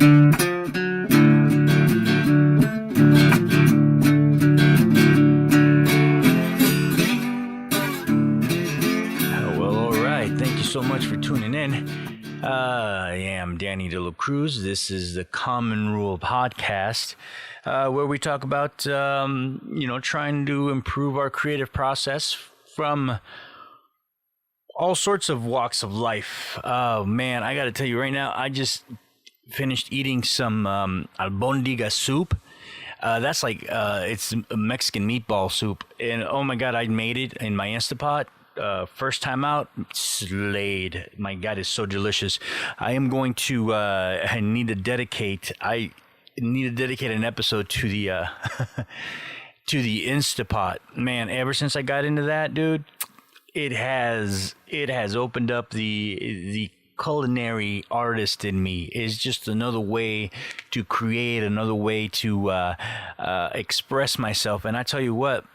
So much for tuning in. I am Danny De La Cruz. This is the Common Rule podcast, where we talk about, trying to improve our creative process from all sorts of walks of life. Oh, man, I got to tell you right now, I just finished eating some albondiga soup. That's like, it's a Mexican meatball soup. And, oh, my God, I made it in my Instapot. First time out, slayed. My God, it's so delicious. I am going to. I need to dedicate an episode to the to the Instapot. Man, ever since I got into that, dude, it has opened up the culinary artist in me. Is just another way to create, another way to express myself. And I tell you what,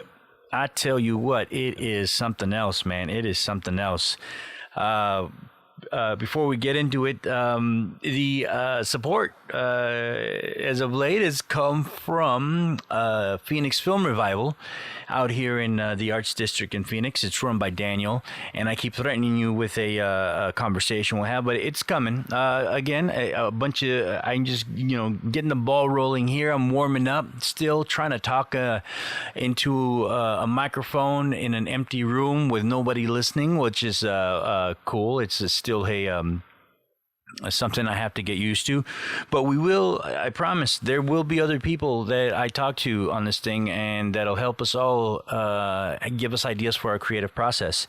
it is something else, man. It is something else. Before we get into it, the support as of late has come from Phoenix Film Revival out here in the Arts District in Phoenix. It's run by Daniel, and I keep threatening you with a conversation we'll have, but it's coming. Again, a bunch of, I'm just, getting the ball rolling here. I'm warming up, still trying to talk into a microphone in an empty room with nobody listening, which is cool. It's still something I have to get used to, but we will, I promise, there will be other people that I talk to on this thing, and that'll help us all give us ideas for our creative process.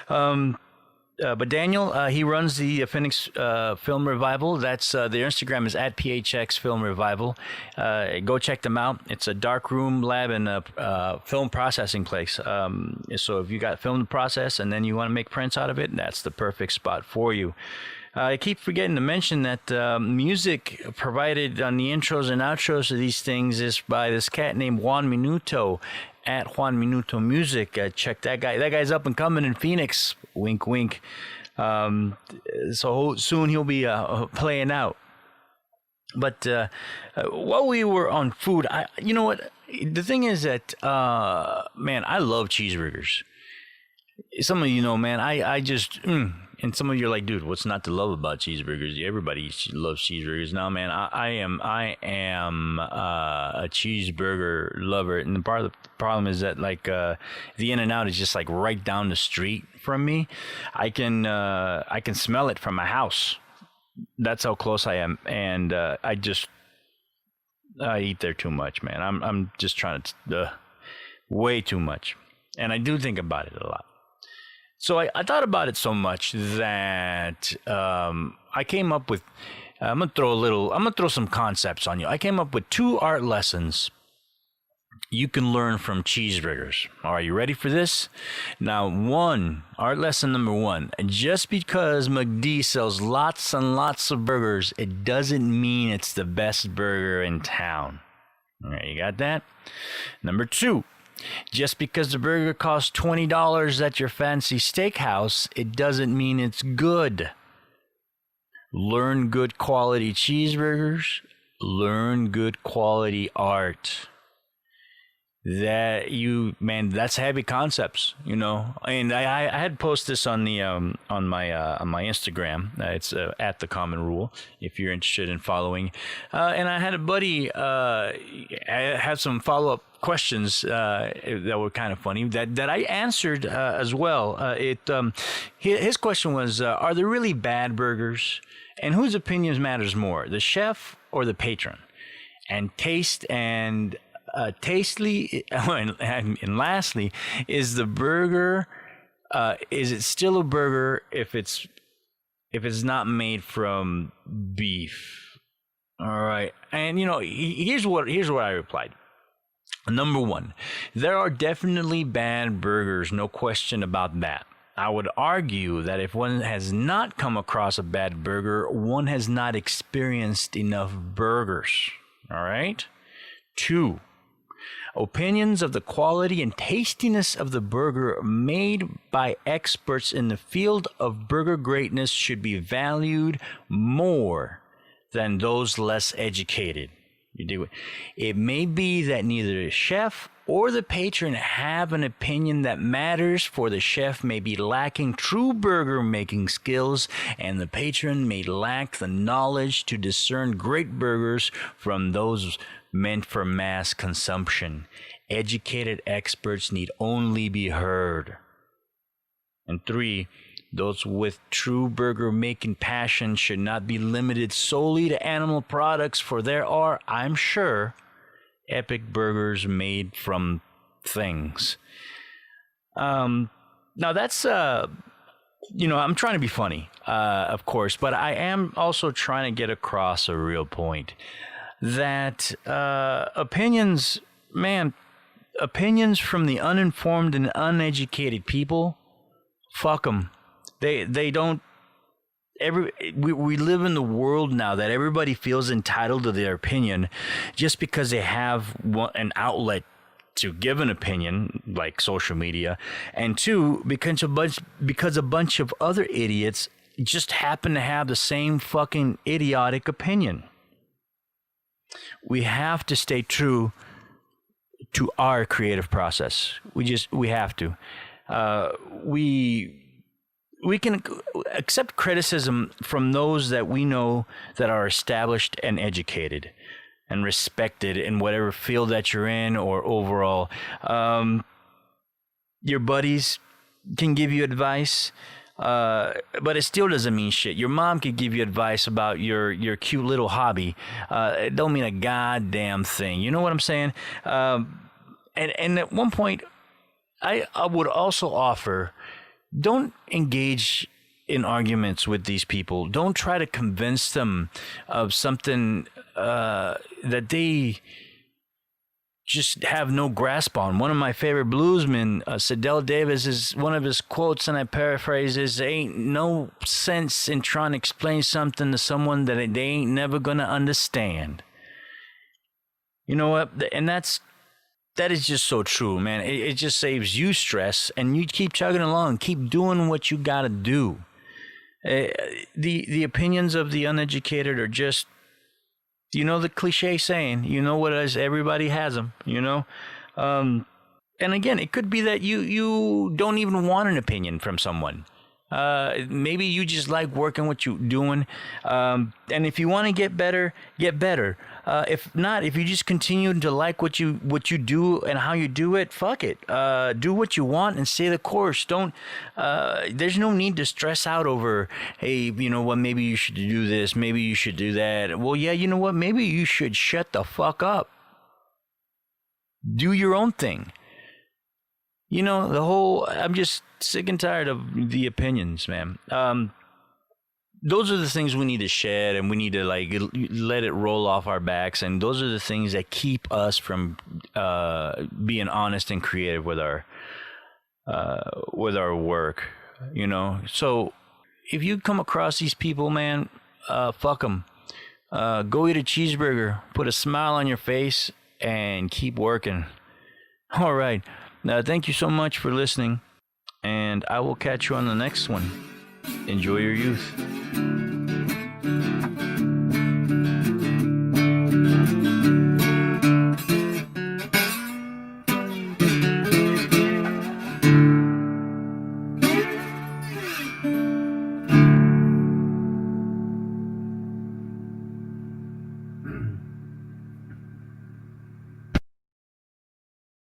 But Daniel, he runs the Phoenix Film Revival. That's their Instagram is at PHX Film Revival. Go check them out. It's a dark room lab and a film processing place. So if you got film to process and then you want to make prints out of it, that's the perfect spot for you. I keep forgetting to mention that music provided on the intros and outros of these things is by this cat named Juan Minuto at Juan Minuto Music. Check that guy. That guy's up and coming in Phoenix. Wink, wink. So soon he'll be playing out. But while we were on food, you know what? The thing is that, man, I love cheeseburgers. Some of you know, man, I just... And some of you are like, dude, what's not to love about cheeseburgers? Everybody loves cheeseburgers. Now, man, I am a cheeseburger lover. And the problem is that, like, the In-N-Out is just like right down the street from me. I can smell it from my house. That's how close I am. And I eat there too much, man. I'm just trying to way too much. And I do think about it a lot. So I thought about it so much that I came up with, I'm gonna throw some concepts on you. I came up with 2 art lessons you can learn from cheeseburgers. Are you ready for this? Now, art lesson number 1, just because McD sells lots and lots of burgers, it doesn't mean it's the best burger in town. All right, you got that? Number 2. Just because the burger costs $20 at your fancy steakhouse, it doesn't mean it's good. Learn good quality cheeseburgers. Learn good quality art. That's heavy concepts, And I had posted this on the on my Instagram. It's at the Common Rule if you're interested in following. And I had a buddy. I had some follow-up questions that were kind of funny that I answered as well. His question was, are there really bad burgers? And whose opinions matters more, the chef or the patron? And taste and tastely, and lastly, is the burger, is it still a burger if it's not made from beef? All right. And here's what I replied. Number 1, there are definitely bad burgers, no question about that. I would argue that if one has not come across a bad burger, one has not experienced enough burgers. All right? 2, opinions of the quality and tastiness of the burger made by experts in the field of burger greatness should be valued more than those less educated. You do it. It may be that neither the chef or the patron have an opinion that matters, for the chef may be lacking true burger making skills, and the patron may lack the knowledge to discern great burgers from those meant for mass consumption. Educated experts need only be heard. And 3, those with true burger making passion should not be limited solely to animal products, for there are, I'm sure, epic burgers made from things. Now that's, I'm trying to be funny, of course, but I am also trying to get across a real point that opinions from the uninformed and uneducated people, fuck them. They don't. We live in the world now that everybody feels entitled to their opinion just because they have an outlet to give an opinion, like social media, and 2, because a bunch of other idiots just happen to have the same fucking idiotic opinion. We have to stay true to our creative process. We have to. We can accept criticism from those that we know that are established and educated and respected in whatever field that you're in or overall. Your buddies can give you advice, but it still doesn't mean shit. Your mom could give you advice about your cute little hobby. It don't mean a goddamn thing. You know what I'm saying? And at one point, I would also offer, don't engage in arguments with these people. Don't try to convince them of something that they just have no grasp on. One of my favorite bluesmen, Sidell Davis, is one of his quotes, and I paraphrase, is there ain't no sense in trying to explain something to someone that they ain't never going to understand. You know what? And that is just so true, man. It just saves you stress, and you keep chugging along, keep doing what you got to do. The opinions of the uneducated are just, the cliche saying, what it is, everybody has them, and again, it could be that you don't even want an opinion from someone. Maybe you just like working what you're doing, and if you want to get better, get better. If not, if you just continue to like what you do and how you do it, fuck it. Do what you want and stay the course. Don't. There's no need to stress out over, hey, you know what? Maybe you should do this. Maybe you should do that. Well, yeah, you know what? Maybe you should shut the fuck up. Do your own thing. I'm just sick and tired of the opinions, man. Those are the things we need to shed, and we need to let it roll off our backs. And those are the things that keep us from being honest and creative with our work. So if you come across these people, man, fuck them. Go eat a cheeseburger, put a smile on your face, and keep working. All right. Thank you so much for listening, and I will catch you on the next one. Enjoy your youth.